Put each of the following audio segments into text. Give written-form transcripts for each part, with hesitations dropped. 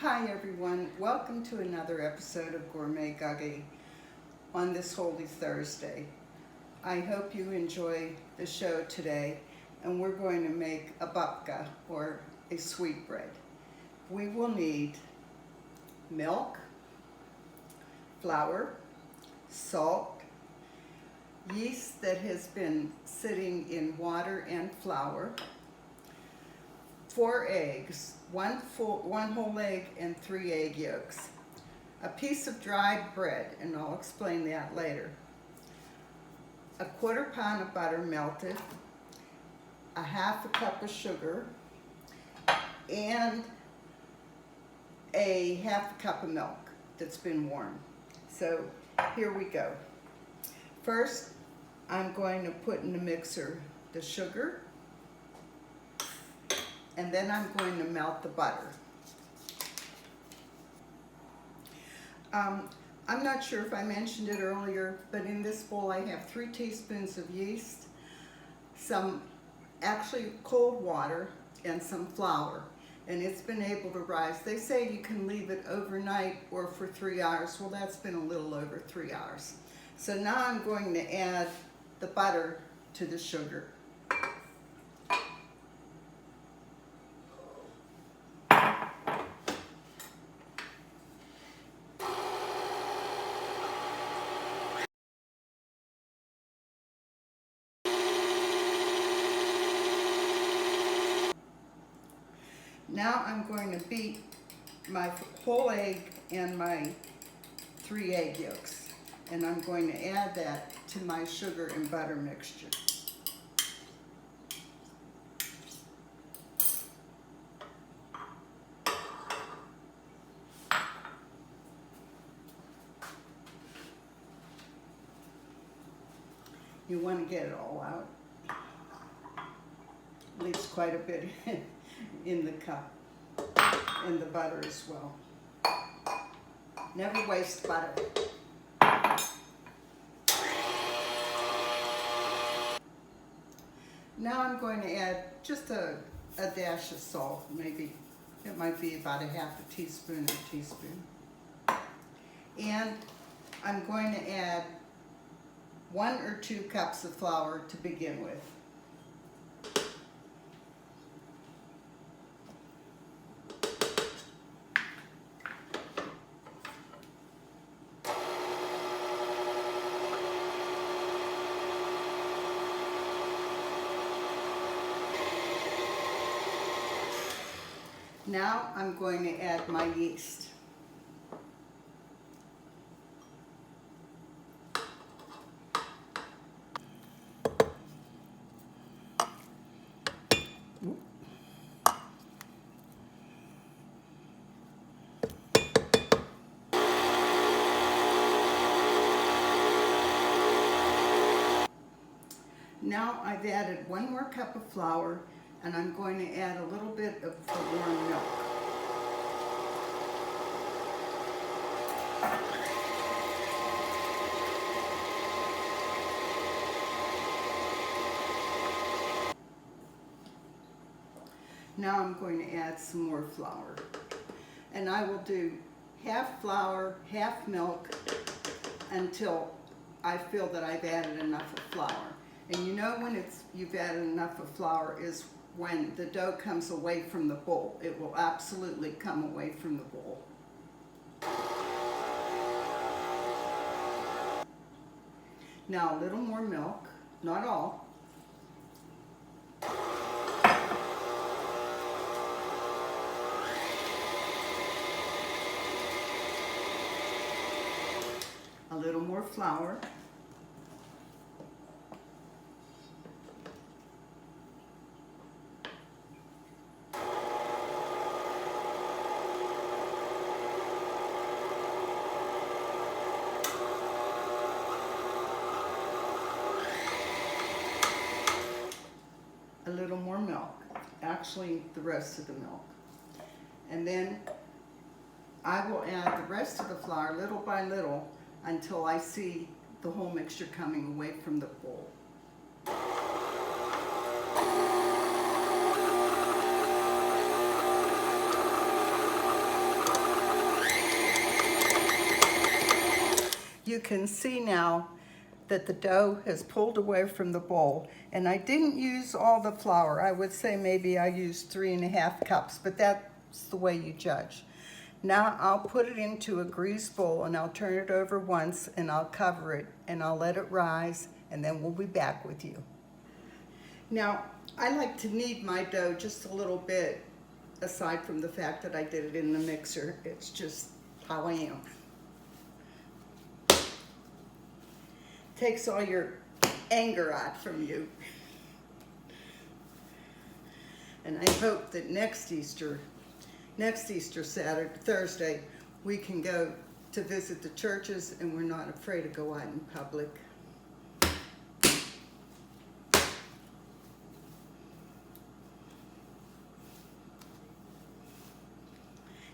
Hi everyone, welcome to another episode of Gourmet Gagee on this Holy Thursday. I hope you enjoy the show today, and we're going to make a babka, or a sweetbread. We will need milk, flour, salt, yeast that has been sitting in water and flour, 4 eggs, one whole egg and 3 egg yolks, a piece of dried bread, and I'll explain that later, a 1/4 pound of butter melted, a 1/2 cup of sugar, and a 1/2 cup of milk that's been warmed. So here we go. First, I'm going to put in the mixer the sugar, and then I'm going to melt the butter. I'm not sure if I mentioned it earlier, but in this bowl I have 3 teaspoons of yeast, some actually cold water, and some flour. And it's been able to rise. They say you can leave it overnight or for 3 hours. Well, that's been a little over 3 hours. So now I'm going to add the butter to the sugar. Now I'm going to beat my whole egg and my 3 egg yolks, and I'm going to add that to my sugar and butter mixture. You want to get it all out. Leaves quite a bit in the cup, and the butter as well. Never waste butter. Now I'm going to add just a dash of salt, maybe. It might be about a 1/2 teaspoon or teaspoon. And I'm going to add 1 or 2 cups of flour to begin with. Now I'm going to add my yeast. Now I've added 1 more cup of flour, and I'm going to add a little bit of the warm milk. Now I'm going to add some more flour, and I will do 1/2 flour, 1/2 milk until I feel that I've added enough of flour. And you know when you've added enough of flour is when the dough comes away from the bowl. It will absolutely come away from the bowl. Now a little more milk, not all. A little more flour. A little more milk, actually the rest of the milk. And then I will add the rest of the flour little by little until I see the whole mixture coming away from the bowl. You can see now that the dough has pulled away from the bowl, and I didn't use all the flour. I would say maybe I used 3½ cups, but that's the way you judge. Now I'll put it into a greased bowl and I'll turn it over once and I'll cover it and I'll let it rise, and then we'll be back with you. Now I like to knead my dough just a little bit, aside from the fact that I did it in the mixer. It's just how I am. Takes all your anger out from you. And I hope that next Easter Thursday, we can go to visit the churches and we're not afraid to go out in public.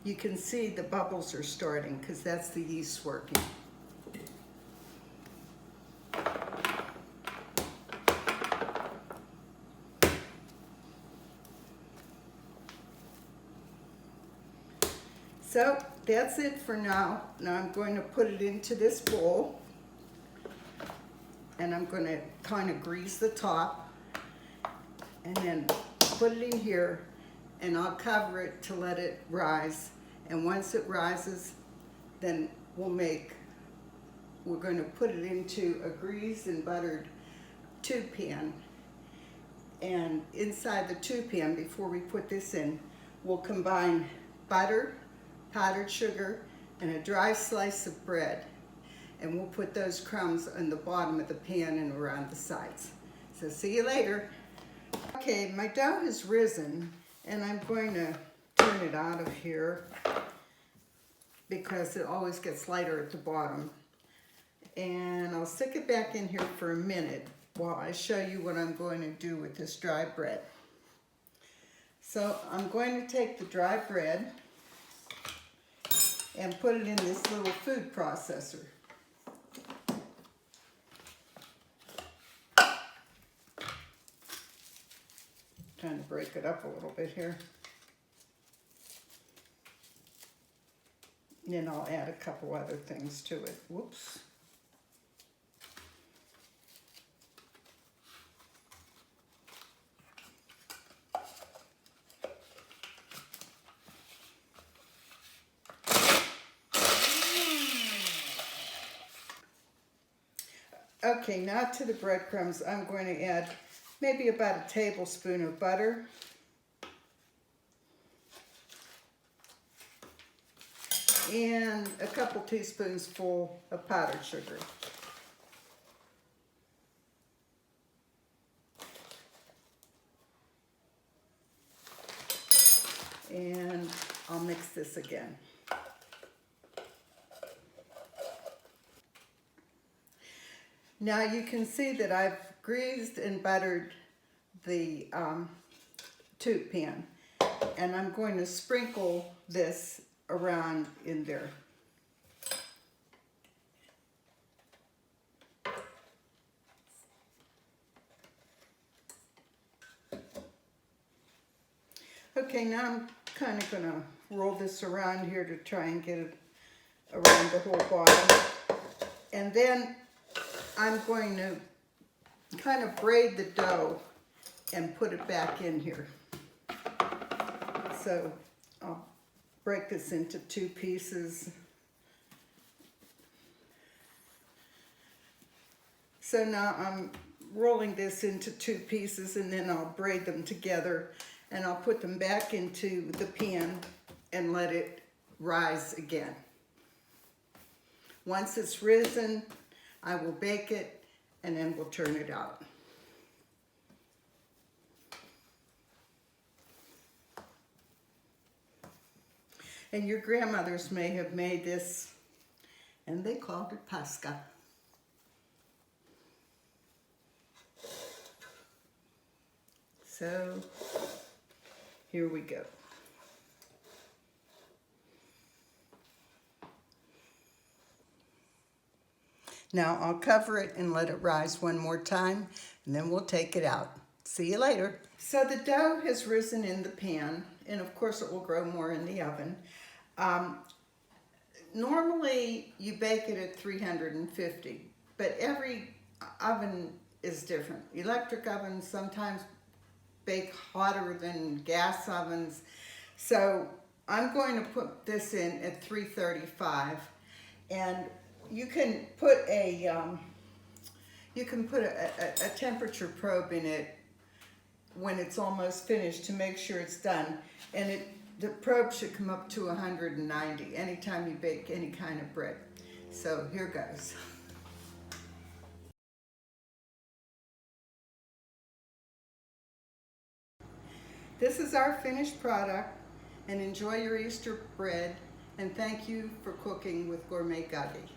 You can see the bubbles are starting because that's the yeast working. So that's it for now. Now I'm going to put it into this bowl and I'm going to kind of grease the top and then put it in here, and I'll cover it to let it rise. And once it rises, then we're going to put it into a greased and buttered tube pan. And inside the tube pan, before we put this in, we'll combine butter, powdered sugar, and a dry slice of bread. And we'll put those crumbs on the bottom of the pan and around the sides. So see you later. Okay, my dough has risen, and I'm going to turn it out of here because it always gets lighter at the bottom. And I'll stick it back in here for a minute while I show you what I'm going to do with this dry bread. So I'm going to take the dry bread and put it in this little food processor. Trying to break it up a little bit here. And then I'll add a couple other things to it. Whoops. Okay, now to the breadcrumbs, I'm going to add maybe about a tablespoon of butter. And a couple teaspoons full of powdered sugar. And I'll mix this again. Now you can see that I've greased and buttered the tube pan, and I'm going to sprinkle this around in there. Okay, now I'm kind of going to roll this around here to try and get it around the whole bottom. And then I'm going to kind of braid the dough and put it back in here. So I'll break this into 2 pieces. So now I'm rolling this into 2 pieces, and then I'll braid them together, and I'll put them back into the pan and let it rise again. Once it's risen, I will bake it, and then we'll turn it out. And your grandmothers may have made this, and they called it paska. So, here we go. Now I'll cover it and let it rise one more time, and then we'll take it out. See you later. So the dough has risen in the pan, and of course it will grow more in the oven. normally you bake it at 350, but every oven is different. Electric ovens sometimes bake hotter than gas ovens. So I'm going to put this in at 335, and you can put a temperature probe in it when it's almost finished to make sure it's done, and the probe should come up to 190 anytime you bake any kind of bread. So here goes. This is our finished product, and enjoy your Easter bread, and thank you for cooking with Gourmet Gagee.